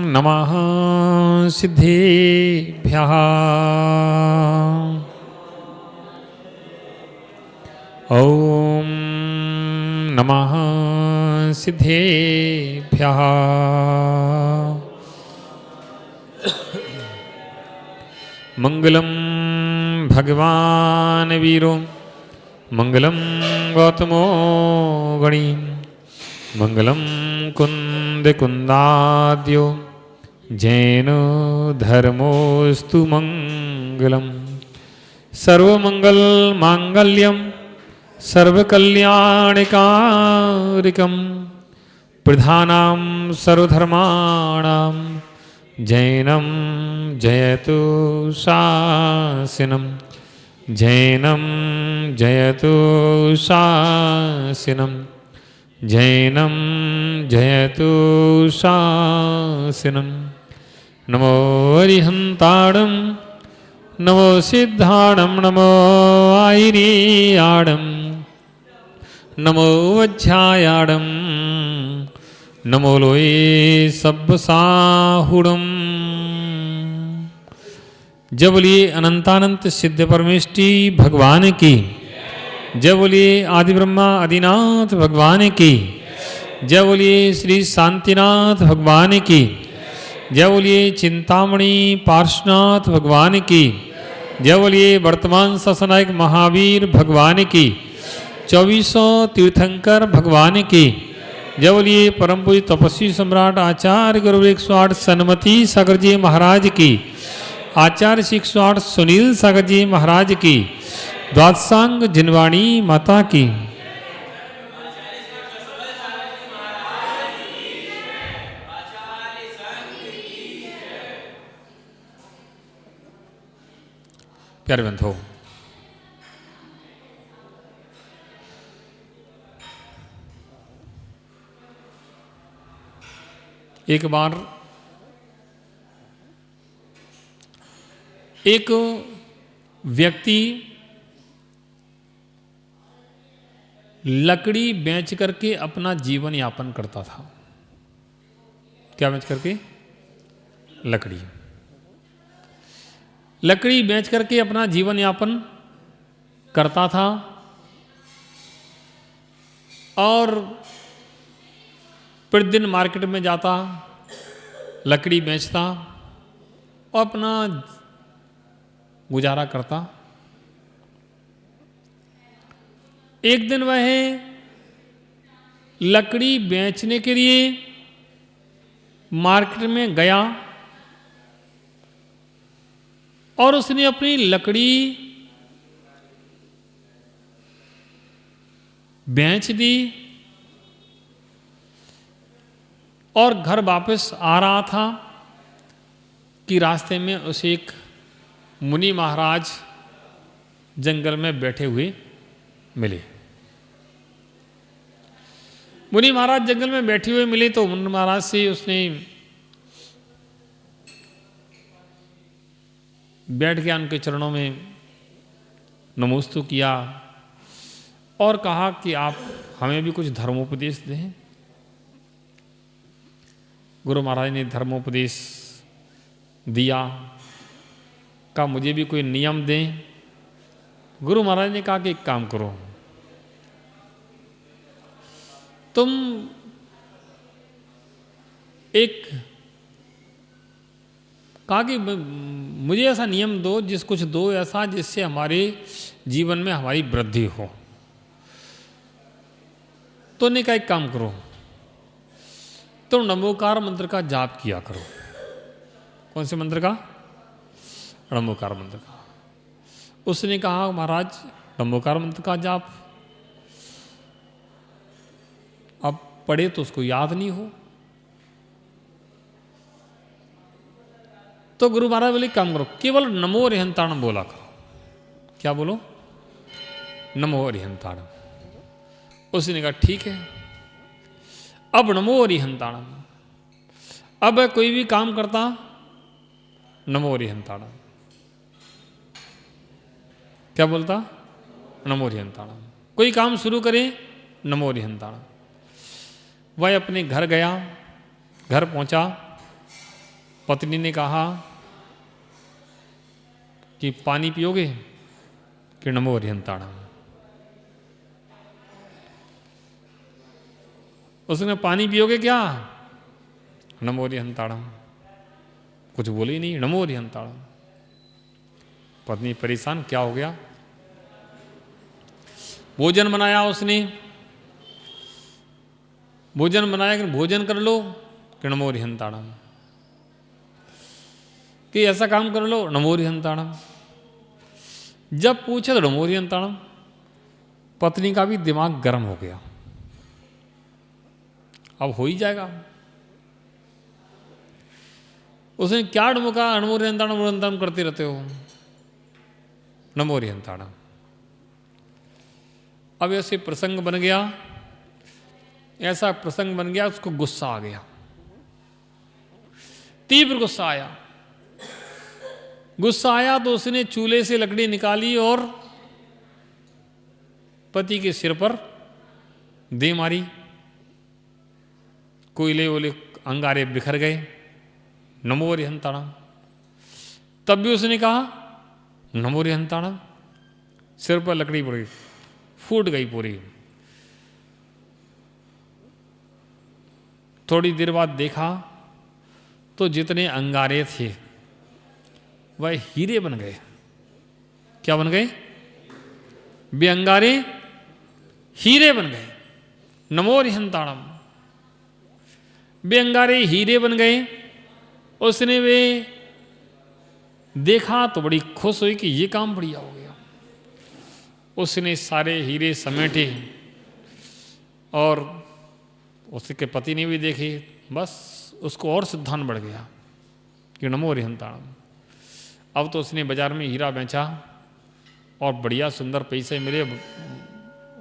नमः सिद्धेभ्यः। ॐ नमः सिद्धेभ्यः। मंगलम भगवान वीरो मंगलम गौतमो गणी मंगलम कुंद कुंदाद्यो जैनो धर्मोस्तु मंगलम। सर्वमंगल मांगल्यम सर्वकल्याणकारिकम प्रधानां सर्वधर्माणां जैनम जयतु शासनम जैनम जयतु शासनम जैनम जयतु शासनम। नमो अरिहंताणं नमो सिद्धाणं नमो आयिरीयाणं नमो वज्झायाणं नमो लोये सब्बसाहुडम। जय बोलिए अनंतानंत सिद्ध परमेष्टि भगवान की। जय बोलिए आदि ब्रह्मा आदिनाथ भगवान की। जय बोलिए श्री शांतिनाथ भगवान की। जय बोलिए चिंतामणि पार्श्वनाथ भगवान की। जय बोलिए वर्तमान ससनायक महावीर भगवान की। 2400 तीर्थंकर भगवान की। जय बोलिए परम पूज्य तपस्वी सम्राट आचार्य गुरु 108 सन्मति सागर जी महाराज की। आचार्य श्री 108 सुनील सागर जी महाराज की। द्वादशांग जिनवाणी माता की। प्यारे बंधुओं, एक बार एक व्यक्ति लकड़ी बेच करके अपना जीवन यापन करता था। क्या बेच करके? लकड़ी। लकड़ी बेच करके अपना जीवन यापन करता था और प्रतिदिन मार्केट में जाता, लकड़ी बेचता और अपना गुजारा करता। एक दिन वह लकड़ी बेचने के लिए मार्केट में गया और उसने अपनी लकड़ी बेच दी और घर वापस आ रहा था कि रास्ते में उसे एक मुनि महाराज जंगल में बैठे हुए मिले। मुनि महाराज जंगल में बैठे हुए मिले तो मुनि महाराज से उसने बैठ गया, उनके चरणों में नमोस्तु किया और कहा कि आप हमें भी कुछ धर्मोपदेश दें। गुरु महाराज ने धर्मोपदेश दिया, कहा मुझे भी कोई नियम दें। गुरु महाराज ने कहा कि एक काम करो, तुम कहा कि मुझे ऐसा नियम दो, कुछ दो ऐसा जिससे हमारे जीवन में हमारी वृद्धि हो। तो ने कहा एक काम करो, तुम नमोकार मंत्र का जाप किया करो। कौन से मंत्र का? नमोकार मंत्र का। उसने कहा महाराज नमोकार मंत्र का जाप अब पढ़े तो उसको याद नहीं हो। तो गुरु महाराज बोले काम करो, केवल नमो अरिहंताणम बोला करो। क्या बोलो? नमो अरिहंताणम। उसने कहा ठीक है, अब नमो अरिहंताणम। अब कोई भी काम करता नमो अरिहंताणम। क्या बोलता? नमो अरिहंताणम। कोई काम शुरू करे नमो अरिहंताणम। वह अपने घर गया, घर पहुंचा पत्नी ने कहा कि पानी पियोगे कि नमो हरिहंताणम। उसने पानी पियोगे क्या? नमो हरिहंताणम। कुछ बोले ही नहीं, नमो हरिहंताणम। पत्नी परेशान, क्या हो गया? भोजन बनाया उसने, भोजन बनाया कि भोजन कर लो कि नमो हरिहंताणम, कि ऐसा काम कर लो नमो हरिहंताणम। जब पूछे तो नमो हरिहंताणम। पत्नी का भी दिमाग गर्म हो गया, अब हो ही जाएगा। उसने क्या डुमका, नमो हरिहंताणम करते रहते हो, नमो हरिहंताणम। अब ऐसे प्रसंग बन गया, ऐसा प्रसंग बन गया, उसको गुस्सा आ गया, तीव्र गुस्सा आया। गुस्सा आया तो उसने चूल्हे से लकड़ी निकाली और पति के सिर पर दे मारी। कोयले वोले अंगारे बिखर गए, नमो हरिहंताणम। तब भी उसने कहा नमो हरिहंताणम। सिर पर लकड़ी पड़ गई, फूट गई पूरी। थोड़ी देर बाद देखा तो जितने अंगारे थे वह हीरे बन गए। क्या बन गए? वे अंगारे हीरे बन गए, नमो हरिहंताणम। वे अंगारे हीरे बन गए। उसने वे देखा तो बड़ी खुश हुई कि ये काम बढ़िया हो गया। उसने सारे हीरे समेटे और उसके पति ने भी देखे, बस उसको और सिद्धांत बढ़ गया कि नमो हरिहंताणम। अब तो उसने बाजार में हीरा बेचा और बढ़िया सुंदर पैसे मिले।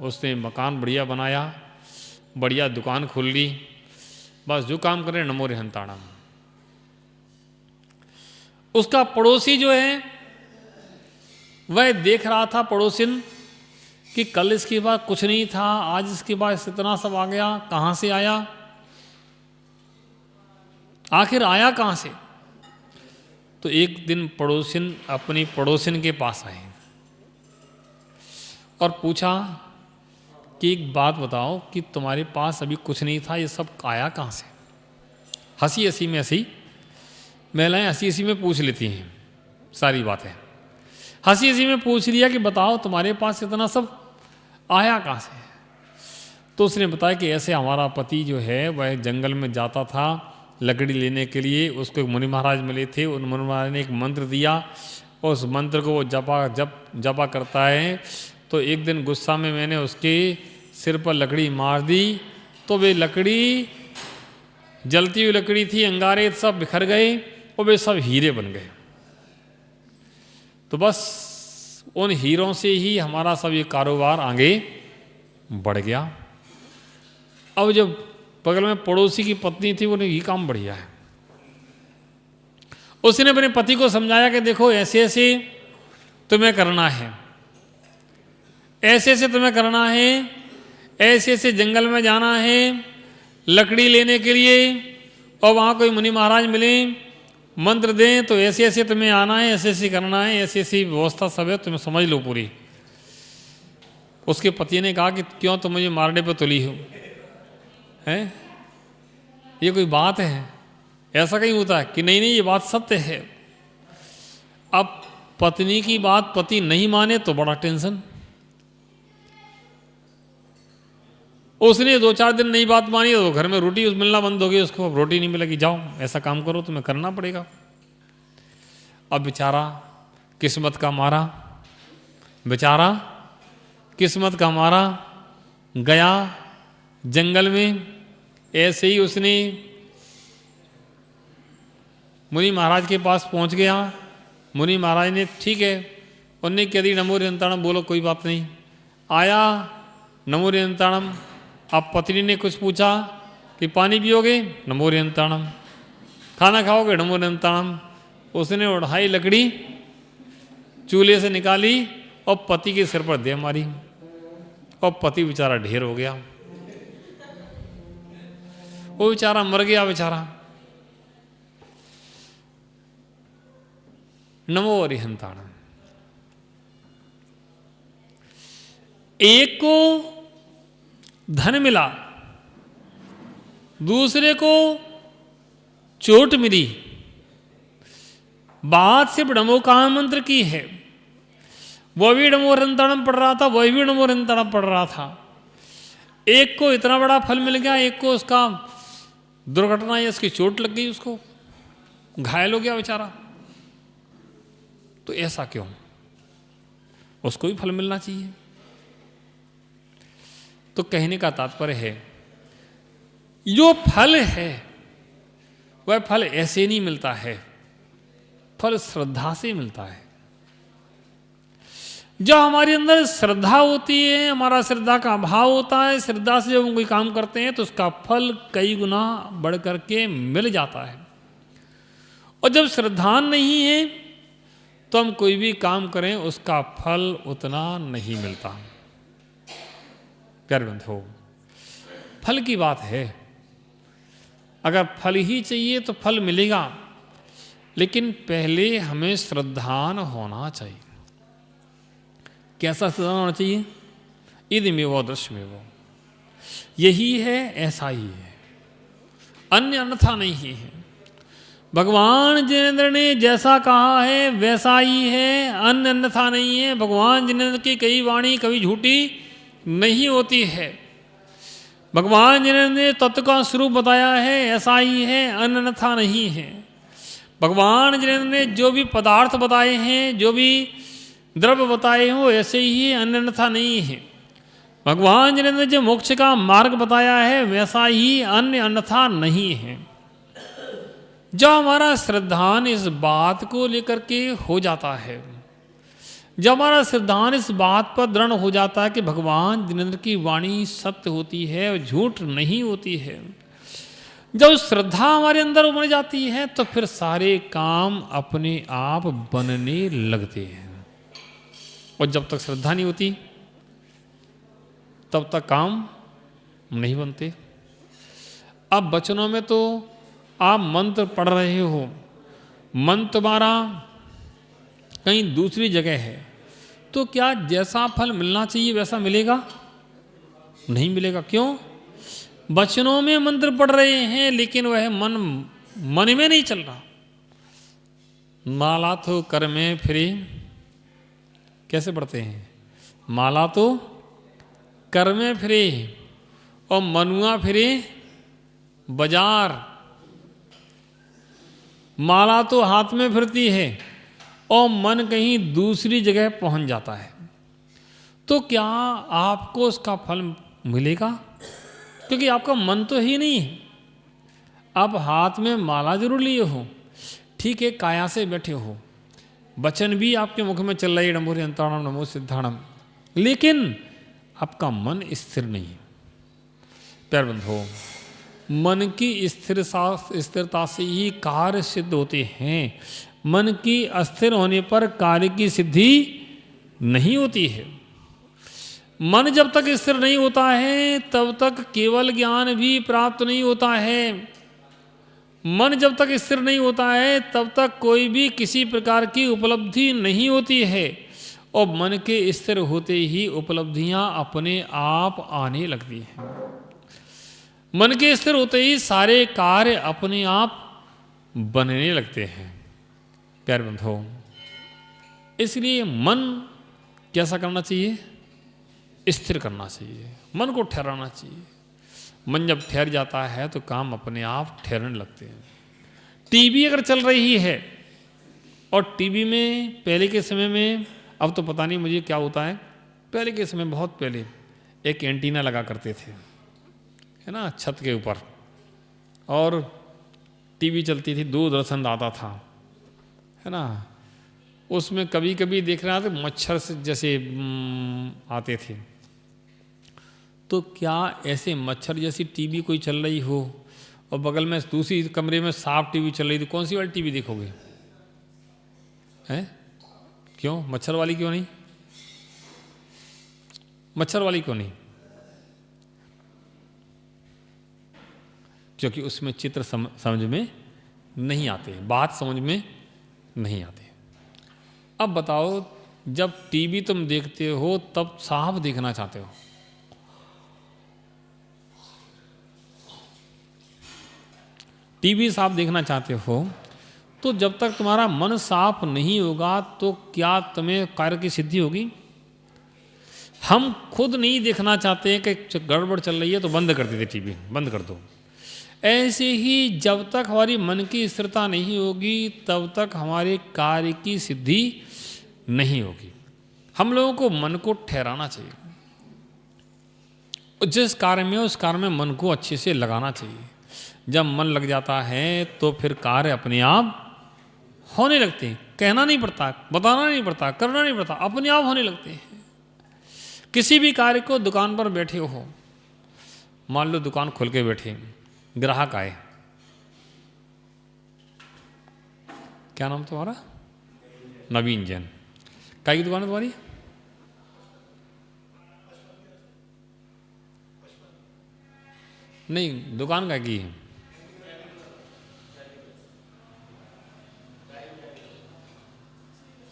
उसने मकान बढ़िया बनाया, बढ़िया दुकान खोल ली, बस जो काम करे नमो हरिहंताणम। उसका पड़ोसी जो है वह देख रहा था, पड़ोसिन, कि कल इसके बाद कुछ नहीं था, आज इसके बाद इतना सब आ गया, कहाँ से आया, आखिर आया कहाँ से? तो एक दिन पड़ोसिन अपनी पड़ोसिन के पास आए और पूछा कि एक बात बताओ कि तुम्हारे पास अभी कुछ नहीं था, ये सब आया कहाँ से? हंसी हंसी में, हंसी महिलाएं हंसी हंसी में पूछ लेती हैं सारी बातें। हंसी हंसी में पूछ लिया कि बताओ तुम्हारे पास इतना सब आया कहाँ से? तो उसने बताया कि ऐसे हमारा पति जो है वह जंगल में जाता था लकड़ी लेने के लिए। उसको एक मुनि महाराज मिले थे, उन मुनि महाराज ने एक मंत्र दिया और उस मंत्र को वो जपा करता है। तो एक दिन गुस्सा में मैंने उसके सिर पर लकड़ी मार दी तो वे लकड़ी जलती हुई लकड़ी थी, अंगारे सब बिखर गए और वे सब हीरे बन गए। तो बस उन हीरों से ही हमारा सब ये कारोबार आगे बढ़ गया। अब जब बगल में पड़ोसी की पत्नी थी, वो ये काम बढ़िया है। उसने अपने पति को समझाया कि देखो ऐसे ऐसे तुम्हें करना है, ऐसे ऐसे तुम्हें करना है, ऐसे ऐसे जंगल में जाना है लकड़ी लेने के लिए, और वहाँ कोई मुनि महाराज मिले मंत्र दें तो ऐसे ऐसे तुम्हें आना है, ऐसे ऐसे करना है, ऐसी ऐसी व्यवस्था सब है, तुम्हें समझ लो पूरी। उसके पति ने कहा कि क्यों तुम मुझे मारने पर तुली हो? हैं? ये कोई बात है? ऐसा कहीं होता है कि नहीं नहीं ये बात सत्य है। अब पत्नी की बात पति नहीं माने तो बड़ा टेंशन। उसने 2-4 दिन नहीं बात मानी तो घर में रोटी मिलना बंद हो गई, उसको अब रोटी नहीं मिलेगी, जाओ ऐसा काम करो, तुम्हें करना पड़ेगा। अब बेचारा किस्मत का मारा, बेचारा किस्मत का मारा गया जंगल में। ऐसे ही उसने मुनि महाराज के पास पहुंच गया। मुनि महाराज ने ठीक है, उन्होंने कह दी नमो हरिहंताणम, बोलो कोई बात नहीं। आया नमो हरिहंताणम। अब पत्नी ने कुछ पूछा कि पानी पियोगे, नमो हरिहंताणम, खाना खाओगे, नमो हरिहंताणम। उसने उठाई लकड़ी चूल्हे से निकाली और पति के सिर पर दे मारी और पति बेचारा ढेर हो गया, वो बेचारा मर गया बेचारा। नमो अरिहंताणम। एक को धन मिला, दूसरे को चोट मिली, बात सिर्फ नमो का मंत्र की है। वह भी नमो अरिहंताणम पढ़ रहा था, वह भी नमो अरिहंताणम पढ़ रहा था। एक को इतना बड़ा फल मिल गया, एक को उसका दुर्घटना या उसकी चोट लग गई, उसको घायल हो गया बेचारा। तो ऐसा क्यों? उसको भी फल मिलना चाहिए। तो कहने का तात्पर्य है, जो फल है वह फल ऐसे नहीं मिलता है, फल श्रद्धा से मिलता है। जब हमारे अंदर श्रद्धा होती है, हमारा श्रद्धा का अभाव होता है, श्रद्धा से जब हम कोई काम करते हैं तो उसका फल कई गुना बढ़ करके मिल जाता है। और जब श्रद्धा नहीं है तो हम कोई भी काम करें उसका फल उतना नहीं मिलता। प्यारे बंधुओं, फल की बात है। अगर फल ही चाहिए तो फल मिलेगा, लेकिन पहले हमें श्रद्धान होना चाहिए। कैसा श्रद्धान होना चाहिए? इदमेव दृश्यमेव, यही है, ऐसा ही है, अन्य अन्यथा नहीं है। भगवान जिनेंद्र ने जैसा कहा है वैसा ही है, अन्य अन्यथा नहीं है। भगवान जिनेंद्र की कई वाणी कभी झूठी नहीं होती है। भगवान जिनेंद्र ने तत्व का स्वरूप बताया है, ऐसा ही है, अन्य अन्यथा नहीं है। भगवान जिनेंद्र ने जो भी पदार्थ बताए हैं, जो भी द्रव्य बताए हो, ऐसे ही है, अन्य अन्यथा नहीं है। भगवान जिनेंद्र ने जो मोक्ष का मार्ग बताया है वैसा ही, अन्य अन्यथा नहीं है। जब हमारा श्रद्धान इस बात को लेकर के हो जाता है, जब हमारा श्रद्धान इस बात पर दृढ़ हो जाता है कि भगवान जिनेंद्र की वाणी सत्य होती है और झूठ नहीं होती है, जब श्रद्धा हमारे अंदर उमड़ जाती है तो फिर सारे काम अपने आप बनने लगते हैं। और जब तक श्रद्धा नहीं होती तब तक काम नहीं बनते। अब वचनों में तो आप मंत्र पढ़ रहे हो, मन तुम्हारा कहीं दूसरी जगह है, तो क्या जैसा फल मिलना चाहिए वैसा मिलेगा? नहीं मिलेगा। क्यों? वचनों में मंत्र पढ़ रहे हैं लेकिन वह मन में नहीं चल रहा। माला तो कर में फिरे, कैसे पढ़ते हैं? माला तो कर में फिरे और मनुआ फिरे बाजार। माला तो हाथ में फिरती है और मन कहीं दूसरी जगह पहुंच जाता है। तो क्या आपको उसका फल मिलेगा? क्योंकि आपका मन तो ही नहीं है। आप हाथ में माला जरूर लिए हो, ठीक है, काया से बैठे हो, वचन भी आपके मुख में चल रही, नमो अरिहंताणम नमो सिद्धाणम, लेकिन आपका मन स्थिर नहीं है। प्यारे बंधुओं, मन की स्थिरता से ही कार्य सिद्ध होते हैं। मन की अस्थिर होने पर कार्य की सिद्धि नहीं होती है। मन जब तक स्थिर नहीं होता है तब तक केवल ज्ञान भी प्राप्त नहीं होता है। मन जब तक स्थिर नहीं होता है तब तक कोई भी किसी प्रकार की उपलब्धि नहीं होती है। और मन के स्थिर होते ही उपलब्धियां अपने आप आने लगती हैं। मन के स्थिर होते ही सारे कार्य अपने आप बनने लगते हैं। प्यारे बंधुओं, इसलिए मन कैसा करना चाहिए? स्थिर करना चाहिए, मन को ठहराना चाहिए। मन जब ठहर जाता है तो काम अपने आप ठहरने लगते हैं। टीवी अगर चल रही है और टीवी में पहले के समय में, अब तो पता नहीं मुझे क्या होता है, पहले के समय बहुत पहले एक एंटीना लगा करते थे, है ना, छत के ऊपर, और टीवी चलती थी, दूरदर्शन आता था, है ना। उसमें कभी कभी देख रहा था मच्छर से जैसे आते थे। तो क्या ऐसे मच्छर जैसी टीवी कोई चल रही हो और बगल में दूसरी कमरे में साफ टीवी चल रही, तो कौन सी वाली टीवी देखोगे? हैं? क्यों? मच्छर वाली क्यों नहीं? मच्छर वाली क्यों नहीं? क्योंकि उसमें चित्र समझ में नहीं आते, बात समझ में नहीं आती। अब बताओ, जब टीवी तुम देखते हो तब साफ देखना चाहते हो, टीवी साफ देखना चाहते हो, तो जब तक तुम्हारा मन साफ नहीं होगा तो क्या तुम्हें कार्य की सिद्धि होगी? हम खुद नहीं देखना चाहते कि गड़बड़ चल रही है तो बंद कर देते, टीवी बंद कर दो। ऐसे ही जब तक हमारी मन की स्थिरता नहीं होगी तब तक हमारे कार्य की सिद्धि नहीं होगी। हम लोगों को मन को ठहराना चाहिए, जिस कार्य में उस कार्य में मन को अच्छे से लगाना चाहिए। जब मन लग जाता है तो फिर कार्य अपने आप होने लगते हैं, कहना नहीं पड़ता, बताना नहीं पड़ता, करना नहीं पड़ता, अपने आप होने लगते हैं। किसी भी कार्य को, दुकान पर बैठे हो, मान लो दुकान खोल के बैठे, ग्राहक आए, क्या नाम तुम्हारा? नवीन जैन। काय की दुकान है तुम्हारी? नहीं, दुकान काय की है?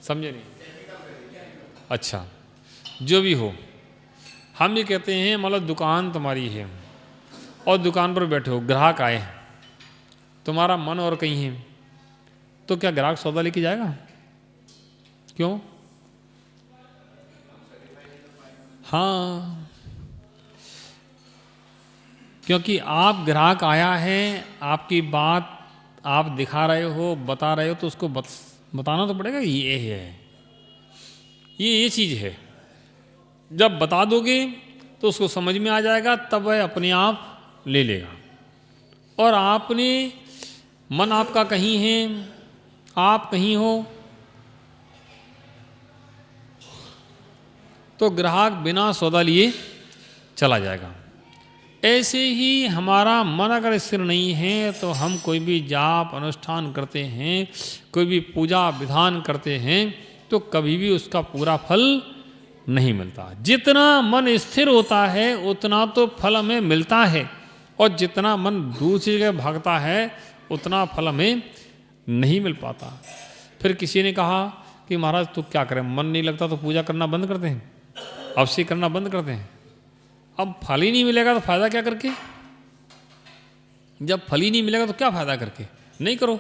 समझे नहीं? अच्छा, जो भी हो, हम ये कहते हैं मतलब दुकान तुम्हारी है और दुकान पर बैठे हो, ग्राहक आए, तुम्हारा मन और कहीं है, तो क्या ग्राहक सौदा लेके जाएगा? क्यों? हाँ, क्योंकि आप, ग्राहक आया है, आपकी बात आप दिखा रहे हो, बता रहे हो, तो उसको बताना तो पड़ेगा, ये है, ये चीज़ है। जब बता दोगे तो उसको समझ में आ जाएगा, तब वह अपने आप ले लेगा। और आपने, मन आपका कहीं है, आप कहीं हो, तो ग्राहक बिना सौदा लिए चला जाएगा। ऐसे ही हमारा मन अगर स्थिर नहीं है तो हम कोई भी जाप अनुष्ठान करते हैं, कोई भी पूजा विधान करते हैं, तो कभी भी उसका पूरा फल नहीं मिलता। जितना मन स्थिर होता है उतना तो फल हमें मिलता है, और जितना मन दूसरी जगह भागता है उतना फल हमें नहीं मिल पाता। फिर किसी ने कहा कि महाराज तो क्या करें, मन नहीं लगता तो पूजा करना बंद करते हैं, अवश्य करना बंद करते हैं। अब फल ही नहीं मिलेगा तो फायदा क्या करके? जब फल ही नहीं मिलेगा तो क्या फायदा करके? नहीं करो।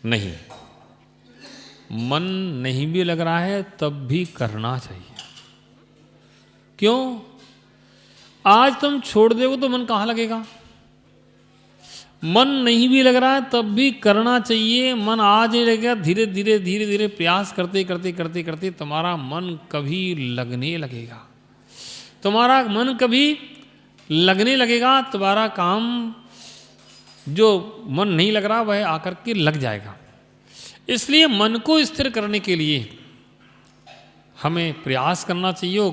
नहीं, मन नहीं भी लग रहा है तब भी करना चाहिए। क्यों? आज तुम छोड़ दोगे तो मन कहाँ लगेगा? मन नहीं भी लग रहा है तब भी करना चाहिए। मन आज नहीं लगेगा, धीरे धीरे धीरे धीरे प्रयास करते करते करते करते तुम्हारा मन कभी लगने लगेगा। तुम्हारा मन कभी लगने लगेगा, तुम्हारा काम जो मन नहीं लग रहा वह आकर के लग जाएगा। इसलिए मन को स्थिर करने के लिए हमें प्रयास करना चाहिए,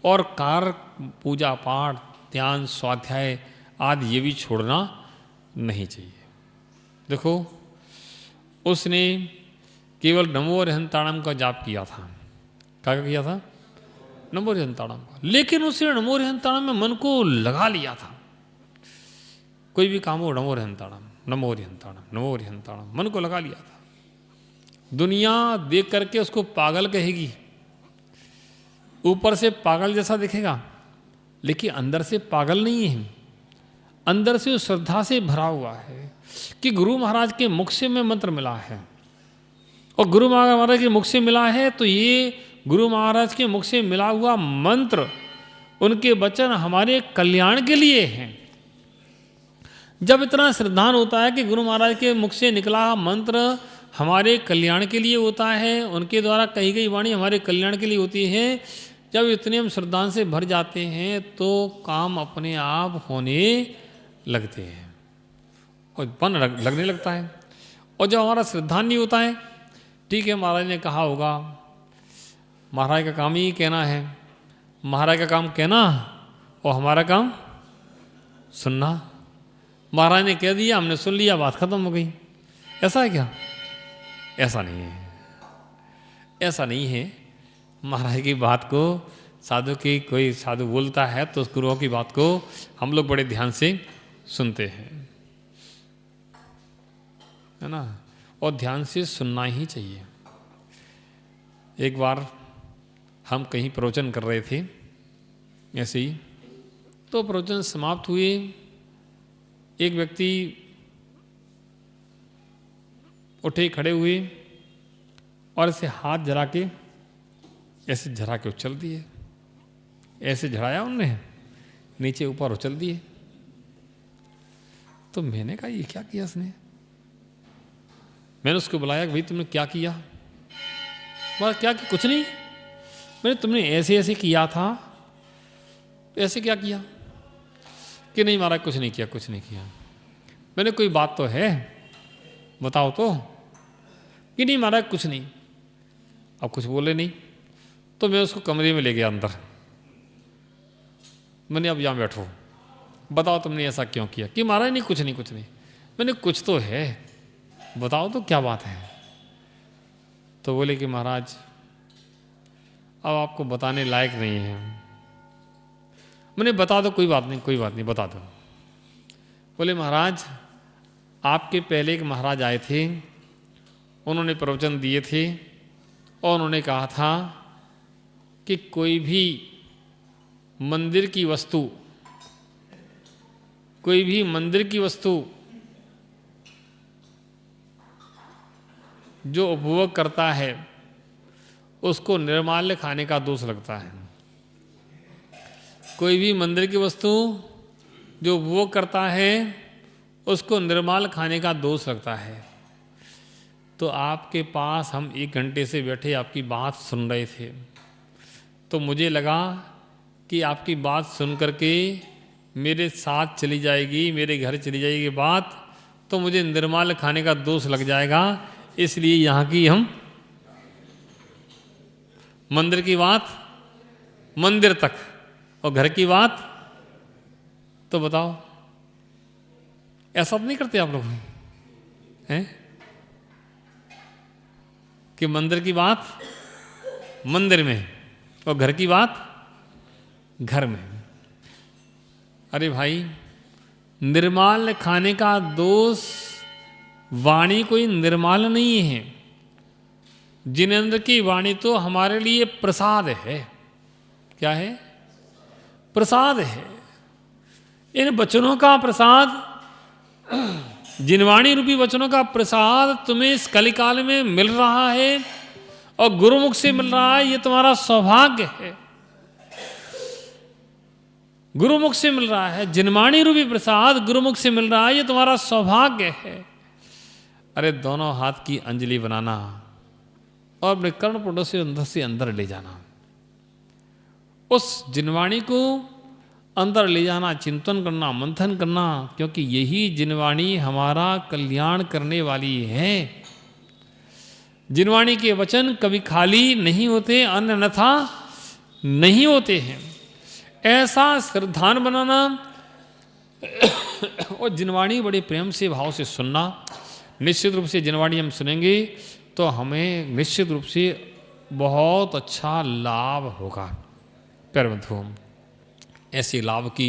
और कार्य, पूजा पाठ, ध्यान, स्वाध्याय आदि ये भी छोड़ना नहीं चाहिए। देखो, उसने केवल नमो अरिहंताणम का जाप किया था। क्या किया था? नमो अरिहंताणम का। लेकिन उसने नमो अरिहंताणम में मन को लगा लिया था। कोई भी काम हो, नमो अरिहंताणम, नमो अरिहंताणम, नमो अरिहंताणम, मन को लगा लिया था। दुनिया देख करके उसको पागल कहेगी, ऊपर से पागल जैसा दिखेगा, लेकिन अंदर से पागल नहीं है। अंदर से उस श्रद्धा से भरा हुआ है कि गुरु महाराज के मुख से में मंत्र मिला है, और गुरु महाराज के मुख से मिला है तो ये गुरु महाराज के मुख से मिला हुआ मंत्र, उनके वचन हमारे कल्याण के लिए हैं। जब इतना श्रद्धान होता है कि गुरु महाराज के मुख से निकला मंत्र हमारे कल्याण के लिए होता है, उनके द्वारा कही गई वाणी हमारे कल्याण के लिए होती है, जब इतने हम श्रद्धान से भर जाते हैं तो काम अपने आप होने लगते हैं और मन लगने लगता है। और जब हमारा श्रद्धान नहीं होता है, ठीक है, महाराज ने कहा होगा, महाराज का काम ही कहना है, महाराज का काम कहना और हमारा काम सुनना। महाराज ने कह दिया, हमने सुन लिया, बात खत्म हो गई। ऐसा है क्या? ऐसा नहीं है, ऐसा नहीं है। महाराज की बात को, साधु की, कोई साधु बोलता है तो उस गुरुओं की बात को हम लोग बड़े ध्यान से सुनते हैं, है ना, और ध्यान से सुनना ही चाहिए। एक बार हम कहीं प्रवचन कर रहे थे ऐसे ही, तो प्रवचन समाप्त हुए, एक व्यक्ति उठे, खड़े हुए और ऐसे हाथ झरा के, ऐसे झरा के उछल दिए, ऐसे झड़ाया उनने, नीचे ऊपर उछल दिए। तो मैंने कहा ये क्या किया इसने? मैंने उसको बुलाया कि भाई तुमने क्या किया? बोला क्या कि कुछ नहीं, मैंने तुमने ऐसे ऐसे किया था, तो ऐसे क्या किया? कि नहीं महाराज कुछ नहीं किया, कुछ नहीं किया। मैंने कोई बात तो है, बताओ तो। कि नहीं महाराज कुछ नहीं। अब कुछ बोले नहीं, तो मैं उसको कमरे में ले गया अंदर। मैंने अब यहाँ बैठो, बताओ तुमने ऐसा क्यों किया? कि महाराज नहीं कुछ नहीं, कुछ नहीं। मैंने कुछ तो है, बताओ तो क्या बात है? तो बोले कि महाराज अब आपको बताने लायक नहीं है। मैंने बता दो, कोई बात नहीं, कोई बात नहीं, बता दो। बोले महाराज आपके पहले एक महाराज आए थे, उन्होंने प्रवचन दिए थे और उन्होंने कहा था कि कोई भी मंदिर की वस्तु, कोई भी मंदिर की वस्तु जो उपभोग करता है उसको निर्माल्य खाने का दोष लगता है। कोई भी मंदिर की वस्तु जो उपभोग करता है उसको निर्माल खाने का दोष लगता है। तो आपके पास हम 1 घंटे से बैठे आपकी बात सुन रहे थे, तो मुझे लगा कि आपकी बात सुन करके मेरे साथ चली जाएगी, मेरे घर चली जाएगी बात, तो मुझे निर्माल खाने का दोष लग जाएगा। इसलिए यहाँ की हम मंदिर की बात मंदिर तक और घर की बात, तो बताओ ऐसा तो नहीं करते आप लोग हैं कि मंदिर की बात मंदिर में और घर की बात घर में? अरे भाई निर्माल खाने का दोष, वाणी कोई निर्माल नहीं है। जिनेंद्र की वाणी तो हमारे लिए प्रसाद है। क्या है? प्रसाद है। इन वचनों का प्रसाद, जिनवाणी रूपी वचनों का प्रसाद तुम्हें इस कलिकाल में मिल रहा है और गुरुमुख से मिल रहा है, ये तुम्हारा सौभाग्य है। गुरुमुख से मिल रहा है, जिनवाणी रूपी प्रसाद गुरुमुख से मिल रहा है, ये तुम्हारा सौभाग्य है। अरे दोनों हाथ की अंजलि बनाना और अपने कर्णपुटों से अंदर ले जाना, उस जिनवाणी को अंदर ले जाना, चिंतन करना, मंथन करना, क्योंकि यही जिनवाणी हमारा कल्याण करने वाली है। जिनवाणी के वचन कभी खाली नहीं होते, अन्यथा नहीं होते हैं। ऐसा श्रद्धान बनाना और जिनवाणी बड़े प्रेम से भाव से सुनना। निश्चित रूप से जिनवाणी हम सुनेंगे तो हमें निश्चित रूप से बहुत अच्छा लाभ होगा। प्यारे ऐसे लाभ की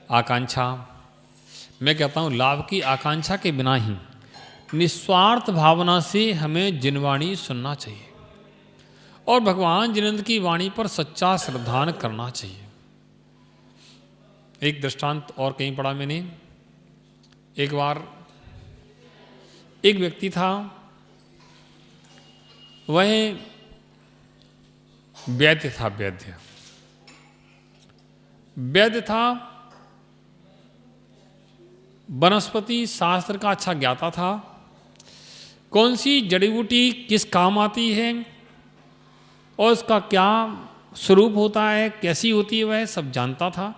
आकांक्षा, मैं कहता हूँ लाभ की आकांक्षा के बिना ही निस्वार्थ भावना से हमें जिनवाणी सुनना चाहिए और भगवान जिनेंद्र की वाणी पर सच्चा श्रद्धान करना चाहिए। एक दृष्टांत और कहीं पढ़ा मैंने। एक बार एक व्यक्ति था, वह वैद्य था, वैद्य था, वनस्पति शास्त्र का अच्छा ज्ञाता था, कौन सी जड़ी बूटी किस काम आती है और उसका क्या स्वरूप होता है, कैसी होती है, वह सब जानता था।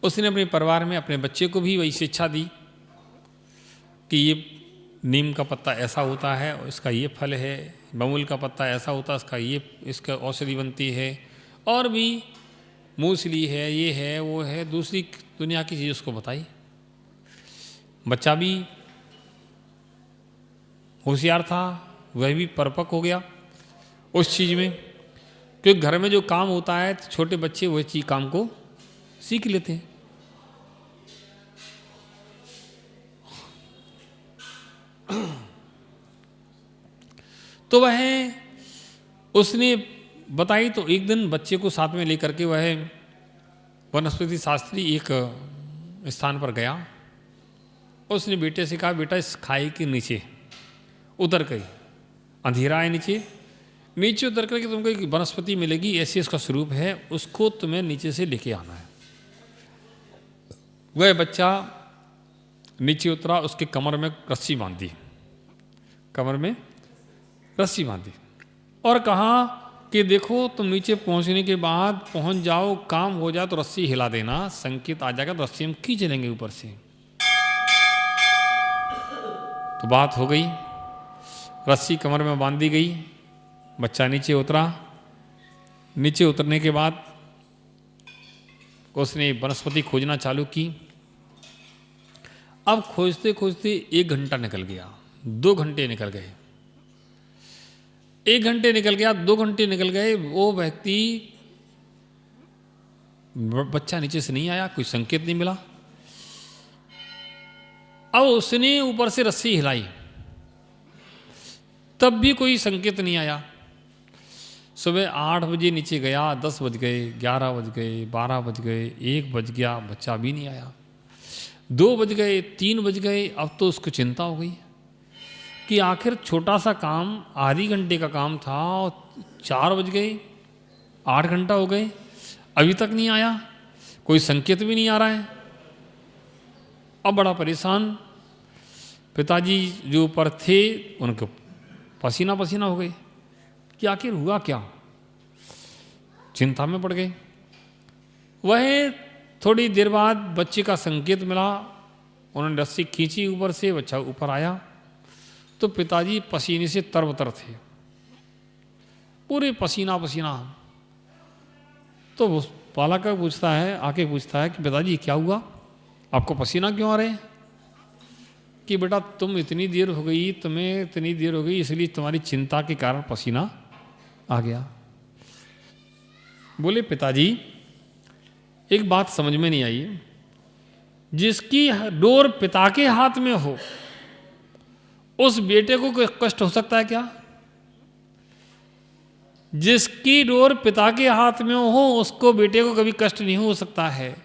उसने अपने परिवार में अपने बच्चे को भी वही शिक्षा दी कि ये नीम का पत्ता ऐसा होता है और इसका ये फल है, बमुल का पत्ता ऐसा होता है, इसका ये, इसका औषधि बनती है, और भी मूसली है, ये है, वो है, दूसरी दुनिया की चीज़ उसको बताई। बच्चा भी होशियार था, वह भी परिपक्व हो गया उस चीज़ में, क्योंकि घर में जो काम होता है छोटे बच्चे वह चीज़ काम को सीख लेते हैं। तो वह उसने बताई। तो एक दिन बच्चे को साथ में लेकर के वह वनस्पति शास्त्री एक स्थान पर गया। उसने बेटे से कहा, बेटा इस खाई के नीचे उतर कर, अंधेरा है नीचे, नीचे उतर करके तुमको एक वनस्पति मिलेगी, ऐसे इसका स्वरूप है, उसको तुम्हें नीचे से लेके आना है। वह बच्चा नीचे उतरा, उसके कमर में रस्सी बांधी, कमर में रस्सी बांधी और कहा कि देखो तुम नीचे पहुंचने के बाद पहुंच जाओ, काम हो जाए तो रस्सी हिला देना, संकेत आ जाएगा तो रस्सी हम खींच लेंगे ऊपर से। तो बात हो गई, रस्सी कमर में बांधी गई, बच्चा नीचे उतरा। नीचे उतरने के बाद उसने वनस्पति खोजना चालू की। अब खोजते खोजते 1 घंटा निकल गया, 2 घंटे निकल गए, 1 घंटे निकल गया, 2 घंटे निकल गए। वो व्यक्ति, बच्चा नीचे से नहीं आया, कोई संकेत नहीं मिला। अब उसने ऊपर से रस्सी हिलाई, तब भी कोई संकेत नहीं आया। सुबह 8 बजे नीचे गया, 10 बज गए, 11 बज गए, 12 बज गए, 1 बज गया, बच्चा भी नहीं आया। 2 बज गए, 3 बज गए। अब तो उसको चिंता हो गई कि आखिर छोटा सा काम, आधी घंटे का काम था, 4 बज गए, 8 घंटा हो गए, अभी तक नहीं आया, कोई संकेत भी नहीं आ रहा है। अब बड़ा परेशान, पिताजी जो ऊपर थे उनको पसीना पसीना हो गए कि आखिर हुआ क्या, चिंता में पड़ गए। वह थोड़ी देर बाद बच्चे का संकेत मिला, उन्होंने रस्सी खींची ऊपर से, बच्चा ऊपर आया तो पिताजी पसीने से तरबतर थे, पूरे पसीना पसीना। तो बालक पूछता है, आके पूछता है कि पिताजी क्या हुआ, आपको पसीना क्यों आ रहे हैं? कि बेटा तुम इतनी देर हो गई, तुम्हें इतनी देर हो गई, इसलिए तुम्हारी चिंता के कारण पसीना आ गया। बोले पिताजी एक बात समझ में नहीं आई, जिसकी डोर पिता के हाथ में हो उस बेटे को कष्ट हो सकता है क्या? जिसकी डोर पिता के हाथ में हो उसको बेटे को कभी कष्ट नहीं हो सकता है,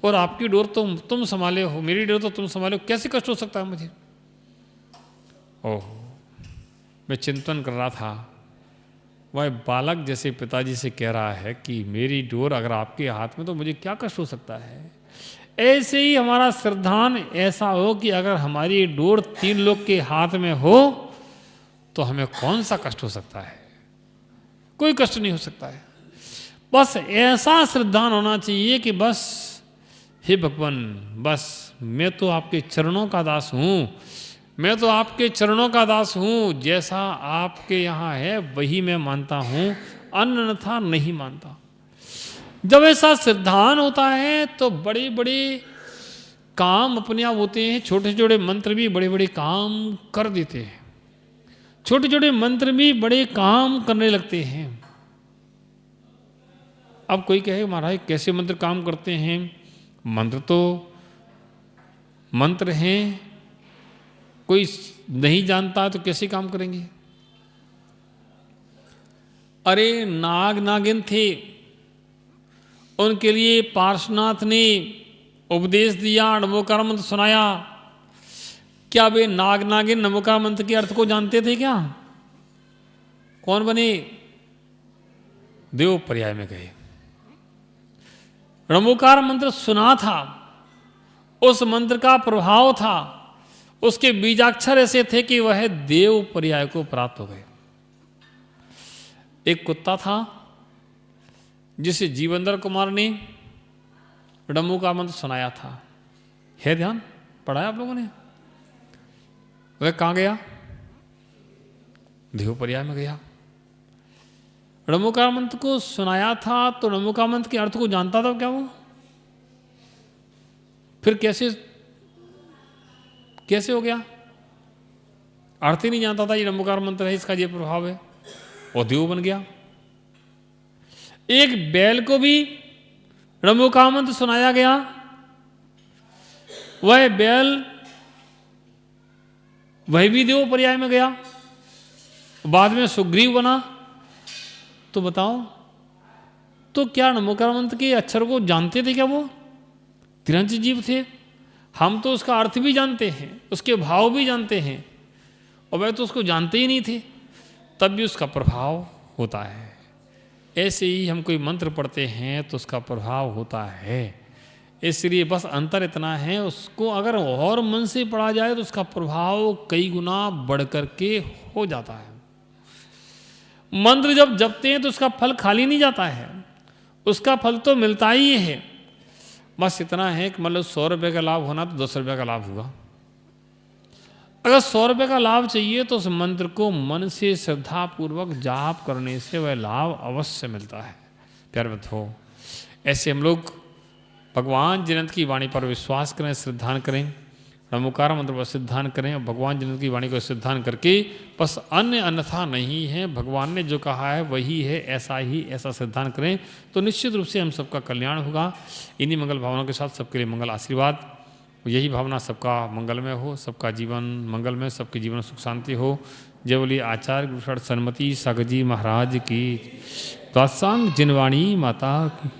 और आपकी डोर तो तुम संभाले हो, मेरी डोर तो तुम संभाले हो, कैसे कष्ट हो सकता है मुझे? ओह, मैं चिंतन कर रहा था, वह बालक जैसे पिताजी से कह रहा है कि मेरी डोर अगर आपके हाथ में तो मुझे क्या कष्ट हो सकता है। ऐसे ही हमारा श्रद्धान ऐसा हो कि अगर हमारी डोर 3 लोग के हाथ में हो तो हमें कौन सा कष्ट हो सकता है? कोई कष्ट नहीं हो सकता है। बस ऐसा श्रद्धान होना चाहिए कि बस हे भगवान, बस मैं तो आपके चरणों का दास हूँ, मैं तो आपके चरणों का दास हूँ, जैसा आपके यहाँ है वही मैं मानता हूँ, अन्यथा नहीं मानता। जब ऐसा श्रद्धान होता है तो बड़े बड़े काम अपने आप होते हैं, छोटे छोटे मंत्र भी बड़े बड़े काम कर देते हैं, छोटे छोटे मंत्र भी बड़े काम करने लगते हैं। अब कोई कहे महाराज कैसे मंत्र काम करते हैं? मंत्र तो मंत्र हैं, कोई नहीं जानता तो कैसे काम करेंगे? अरे नाग नागिन थे, उनके लिए पार्श्वनाथ ने उपदेश दिया, नमोकार मंत्र सुनाया। क्या वे नाग नागिन नमोकार मंत्र के अर्थ को जानते थे क्या? कौन बने? देव पर्याय में गए, नमोकार मंत्र सुना था, उस मंत्र का प्रभाव था, उसके बीजाक्षर ऐसे थे कि वह देव पर्याय को प्राप्त हो गए। एक कुत्ता था जिसे जीवेंद्र कुमार ने नमोकार मंत्र सुनाया था, है ध्यान? पढ़ा है आप लोगों ने? वह कहाँ गया? देव पर्याय में गया। नमोकार मंत्र को सुनाया था तो नमोकार मंत्र के अर्थ को जानता था क्या वो? फिर कैसे हो गया? अर्थ ही नहीं जानता था ये नमोकार मंत्र है, इसका ये प्रभाव है, और देव बन गया। एक बैल को भी नमोकार मंत्र सुनाया गया, वह बैल वह भी देव पर्याय में गया, बाद में सुग्रीव बना, तो बताओ, तो क्या नमोकार मंत्र के अक्षर को जानते थे क्या? वो तिरंज जीव थे। हम तो उसका अर्थ भी जानते हैं, उसके भाव भी जानते हैं, और वह तो उसको जानते ही नहीं थे, तब भी उसका प्रभाव होता है। ऐसे ही हम कोई मंत्र पढ़ते हैं तो उसका प्रभाव होता है। इसलिए बस अंतर इतना है, उसको अगर और मन से पढ़ा जाए तो उसका प्रभाव कई गुना बढ़ करके हो जाता है। मंत्र जब जपते हैं तो उसका फल खाली नहीं जाता है, उसका फल तो मिलता ही है। बस इतना है कि मतलब 100 रुपये का लाभ होना तो 10 रुपये का लाभ होगा। अगर 100 रुपये का लाभ चाहिए तो उस मंत्र को मन से श्रद्धापूर्वक जाप करने से वह लाभ अवश्य मिलता है। प्यारे मित्रों, ऐसे हम लोग भगवान जिनंत की वाणी पर विश्वास करें, श्रद्धान करें, नमोकार मंत्र पर सिद्धान करें, और भगवान जिनंत की वाणी को सिद्धान करके बस अन्य अन्यथा नहीं है, भगवान ने जो कहा है वही है, ऐसा सिद्धान करें तो निश्चित रूप से हम सबका कल्याण होगा। इन्हीं मंगल भावनाओं के साथ सबके लिए मंगल आशीर्वाद, यही भावना सबका मंगलमय हो, सबका जीवन मंगलमय, सबके जीवन सुख शांति हो। जय बोलिए आचार्य गुरुषण सन्मति सागर जी महाराज की, तत्संग जिनवाणी माता की।